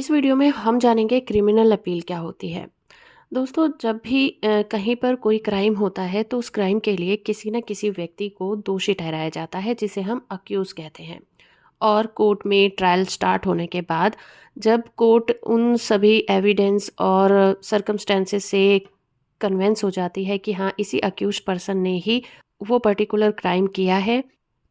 इस वीडियो में हम जानेंगे क्रिमिनल अपील क्या होती है। दोस्तों, जब भी कहीं पर कोई क्राइम होता है तो उस क्राइम के लिए किसी न किसी व्यक्ति को दोषी ठहराया जाता है, जिसे हम अक्यूज़ कहते हैं। और कोर्ट में ट्रायल स्टार्ट होने के बाद जब कोर्ट उन सभी एविडेंस और सर्कमस्टेंसेस से कन्विंस हो जाती है कि हाँ, इसी अक्यूज्ड पर्सन ने ही वो पर्टिकुलर क्राइम किया है,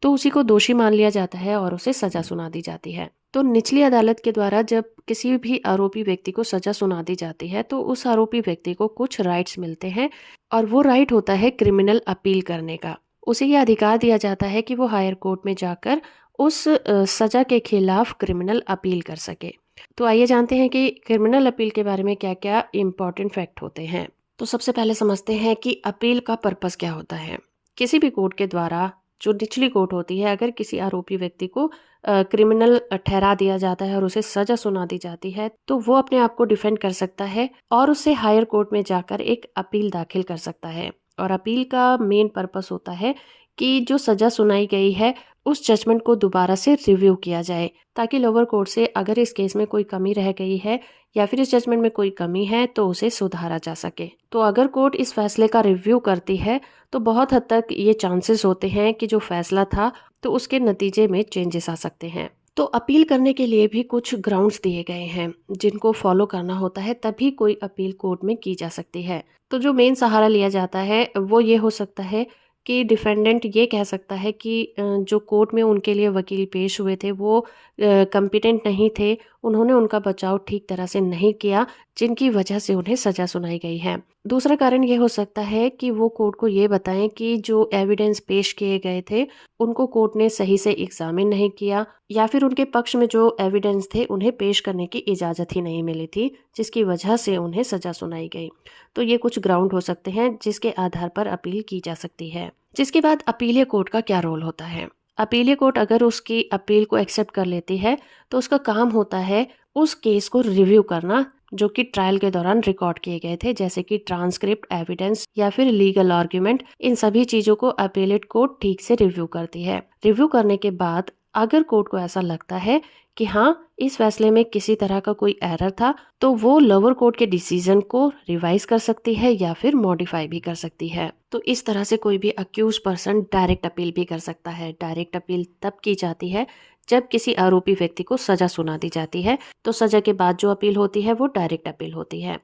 तो उसी को दोषी मान लिया जाता है और उसे सज़ा सुना दी जाती है। तो निचली अदालत के द्वारा जब किसी भी आरोपी व्यक्ति को सज़ा सुना दी जाती है, तो उस आरोपी व्यक्ति को कुछ राइट्स मिलते हैं और वो राइट होता है क्रिमिनल अपील करने का। उसे ये अधिकार दिया जाता है कि वो हायर कोर्ट में जाकर उस सज़ा के खिलाफ क्रिमिनल अपील कर सके। तो आइए जानते हैं कि क्रिमिनल अपील के बारे में क्या-क्या इम्पोर्टेंट फैक्ट होते हैं। तो सबसे पहले समझते हैं कि अपील का पर्पस क्या होता है। किसी भी कोर्ट के द्वारा जो निचली कोर्ट होती है, अगर किसी आरोपी व्यक्ति को क्रिमिनल ठहरा दिया जाता है और उसे सजा सुना दी जाती है, तो वो अपने आप को डिफेंड कर सकता है और उससे हायर कोर्ट में जाकर एक अपील दाखिल कर सकता है। और अपील का मेन पर्पस होता है कि जो सजा सुनाई गई है उस जजमेंट को दोबारा से रिव्यू किया जाए, ताकि लोअर कोर्ट से अगर इस केस में कोई कमी रह गई है या फिर इस जजमेंट में कोई कमी है तो उसे सुधारा जा सके। तो अगर कोर्ट इस फैसले का रिव्यू करती है तो बहुत हद तक ये चांसेस होते हैं कि जो फैसला था तो उसके नतीजे में चेंजेस आ सकते हैं। तो अपील करने के लिए भी कुछ ग्राउंड्स दिए गए हैं जिनको फॉलो करना होता है, तभी कोई अपील कोर्ट में की जा सकती है। तो जो मेन सहारा लिया जाता है वो ये हो सकता है कि डिफेंडेंट ये कह सकता है कि जो कोर्ट में उनके लिए वकील पेश हुए थे वो कॉम्पिटेंट नहीं थे, उन्होंने उनका बचाव ठीक तरह से नहीं किया, जिनकी वजह से उन्हें सज़ा सुनाई गई है। दूसरा कारण ये हो सकता है कि वो कोर्ट को ये बताएं कि जो एविडेंस पेश किए गए थे उनको कोर्ट ने सही से एग्जामिन नहीं किया, या फिर उनके पक्ष में जो एविडेंस थे उन्हें पेश करने की इजाज़त ही नहीं मिली थी, जिसकी वजह से उन्हें सज़ा सुनाई गई। तो ये कुछ ग्राउंड हो सकते हैं जिसके आधार पर अपील की जा सकती है। जिसके बाद अपीलीय कोर्ट का क्या रोल होता है। अपीलीय कोर्ट अगर उसकी अपील को एक्सेप्ट कर लेती है तो उसका काम होता है उस केस को रिव्यू करना जो कि ट्रायल के दौरान रिकॉर्ड किए गए थे, जैसे कि ट्रांसक्रिप्ट, एविडेंस या फिर लीगल आर्ग्यूमेंट। इन सभी चीजों को अपीलेट कोर्ट ठीक से रिव्यू करती है। रिव्यू करने के बाद अगर कोर्ट को ऐसा लगता है कि हाँ, इस फैसले में किसी तरह का कोई एरर था, तो वो लोअर कोर्ट के डिसीजन को रिवाइज कर सकती है या फिर मॉडिफाई भी कर सकती है। तो इस तरह से कोई भी अक्यूज पर्सन डायरेक्ट अपील भी कर सकता है। डायरेक्ट अपील तब की जाती है जब किसी आरोपी व्यक्ति को सजा सुना दी जाती है, तो सजा के बाद जो अपील होती है वो डायरेक्ट अपील होती है।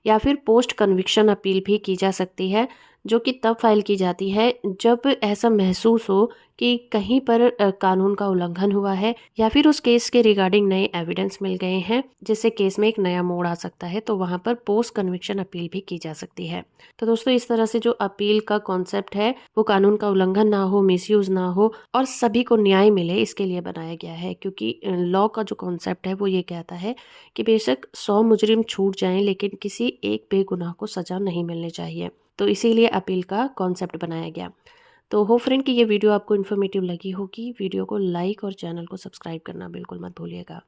या फिर पोस्ट कन्विक्शन अपील भी की जा सकती है, जो कि तब फाइल की जाती है जब ऐसा महसूस हो कि कहीं पर कानून का उल्लंघन हुआ है या फिर उस केस के रिगार्डिंग नए एविडेंस मिल गए हैं, जिससे केस में एक नया मोड़ आ सकता है, तो वहां पर पोस्ट कन्विक्शन अपील भी की जा सकती है। तो दोस्तों, इस तरह से जो अपील का कॉन्सेप्ट है वो कानून का उल्लंघन ना हो, मिसयूज ना हो और सभी को न्याय मिले, इसके लिए बनाया गया है। क्योंकि लॉ का जो कॉन्सेप्ट है वो ये कहता है कि बेशक 100 मुजरिम छूट जाएं लेकिन किसी एक बेगुनाह को सजा नहीं मिलनी चाहिए। तो इसीलिए अपील का कॉन्सेप्ट बनाया गया। तो होप फ्रेंड कि ये वीडियो आपको इन्फॉर्मेटिव लगी होगी। वीडियो को लाइक और चैनल को सब्सक्राइब करना बिल्कुल मत भूलिएगा।